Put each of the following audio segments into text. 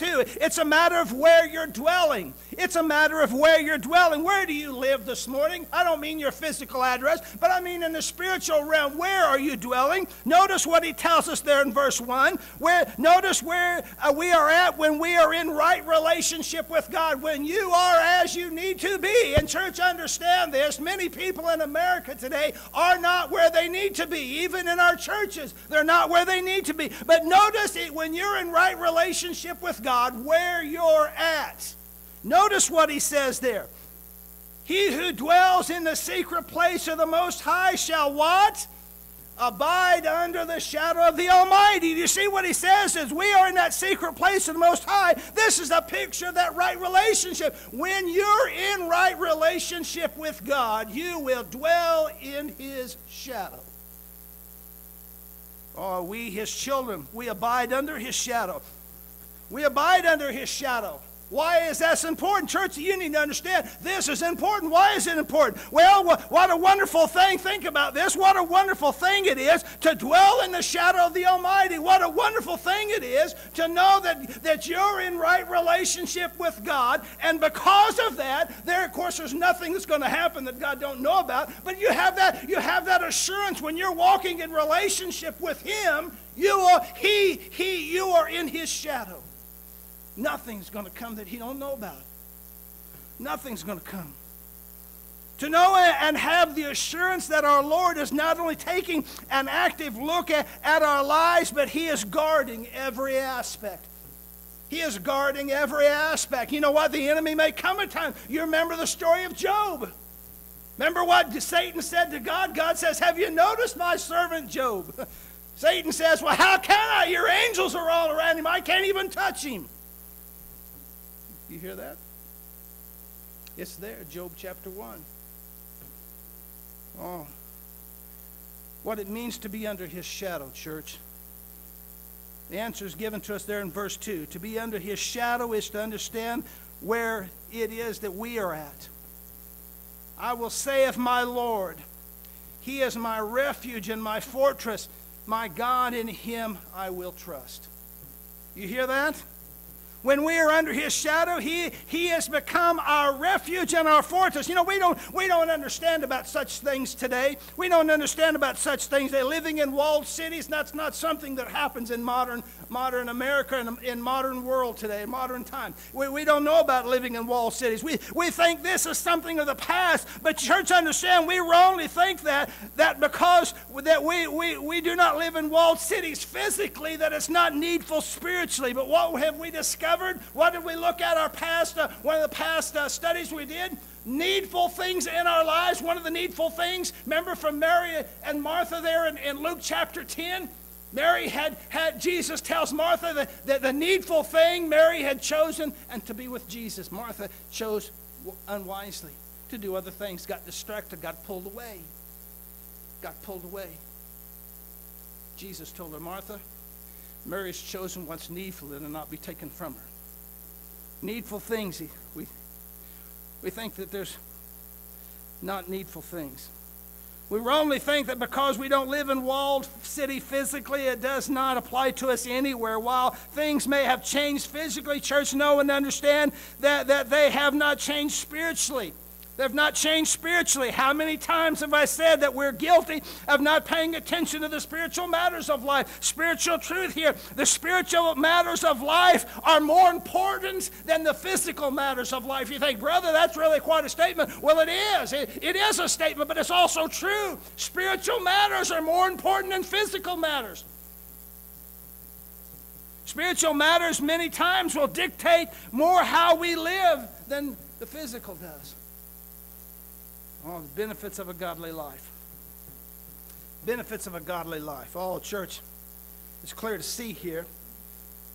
too. It's a matter of where you're dwelling. It's a matter of where you're dwelling. Where do you live this morning? I don't mean your physical address, but I mean in the spiritual realm. Where are you dwelling? Notice what he tells us there in verse 1. Notice where we are at when we are in right relationship with God, when you are as you need to be. And church, understand this. Many people in America today are not where they need to be. Even in our churches, they're not where they need to be. But notice it, when you're in right relationship with God, where you're at. Notice what he says there. He who dwells in the secret place of the Most High shall what? Abide under the shadow of the Almighty. Do you see what he says? As we are in that secret place of the Most High, this is a picture of that right relationship. When you're in right relationship with God, you will dwell in his shadow. Oh, we, his children, we abide under his shadow. We abide under his shadow. Why is that important? Church, you need to understand this is important. Why is it important? Well, what a wonderful thing. Think about this. What a wonderful thing it is to dwell in the shadow of the Almighty. What a wonderful thing it is to know that you're in right relationship with God. And because of that, there, of course, there's nothing that's going to happen that God don't know about. But you have that assurance when you're walking in relationship with him, you are in his shadow. Nothing's going to come that he don't know about. Nothing's going to come. To know and have the assurance that our Lord is not only taking an active look at our lives, but he is guarding every aspect. He is guarding every aspect. You know what? The enemy may come at times. You remember the story of Job. Remember what Satan said to God? God says, have you noticed my servant Job? Satan says, well, how can I? Your angels are all around him. I can't even touch him. You hear that? It's there, Job chapter 1. Oh, what it means to be under his shadow, church. The answer is given to us there in verse 2. To be under his shadow is to understand where it is that we are at. I will say of my Lord, he is my refuge and my fortress, my God, in him I will trust. You hear that? When we are under his shadow, he has become our refuge and our fortress. You know, we don't understand about such things today. We don't understand about such things. They're living in walled cities. That's not something that happens in modern America and in modern world today, modern time. We don't know about living in walled cities. We think this is something of the past. But church, understand, we wrongly think that because that we do not live in walled cities physically, that it's not needful spiritually. But what have we discovered? What did we look at our past, one of the past studies we did? Needful things in our lives. One of the needful things, remember from Mary and Martha there in Luke chapter 10? Mary had Jesus tells Martha that the needful thing Mary had chosen and to be with Jesus. Martha chose unwisely to do other things, got distracted, got pulled away. Jesus told her, Martha, Mary's chosen what's needful that will not be taken from her. Needful things, we think that there's not needful things. We wrongly think that because we don't live in walled city physically, it does not apply to us anywhere. While things may have changed physically, church, know and understand that they have not changed spiritually. They've not changed spiritually. How many times have I said that we're guilty of not paying attention to the spiritual matters of life? Spiritual truth here. The spiritual matters of life are more important than the physical matters of life. You think, brother, that's really quite a statement. Well, it is. It is a statement, but it's also true. Spiritual matters are more important than physical matters. Spiritual matters many times will dictate more how we live than the physical does. Oh, the benefits of a godly life. Benefits of a godly life. Oh, church, it's clear to see here.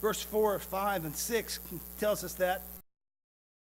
Verse 4, 5, and 6 tells us that.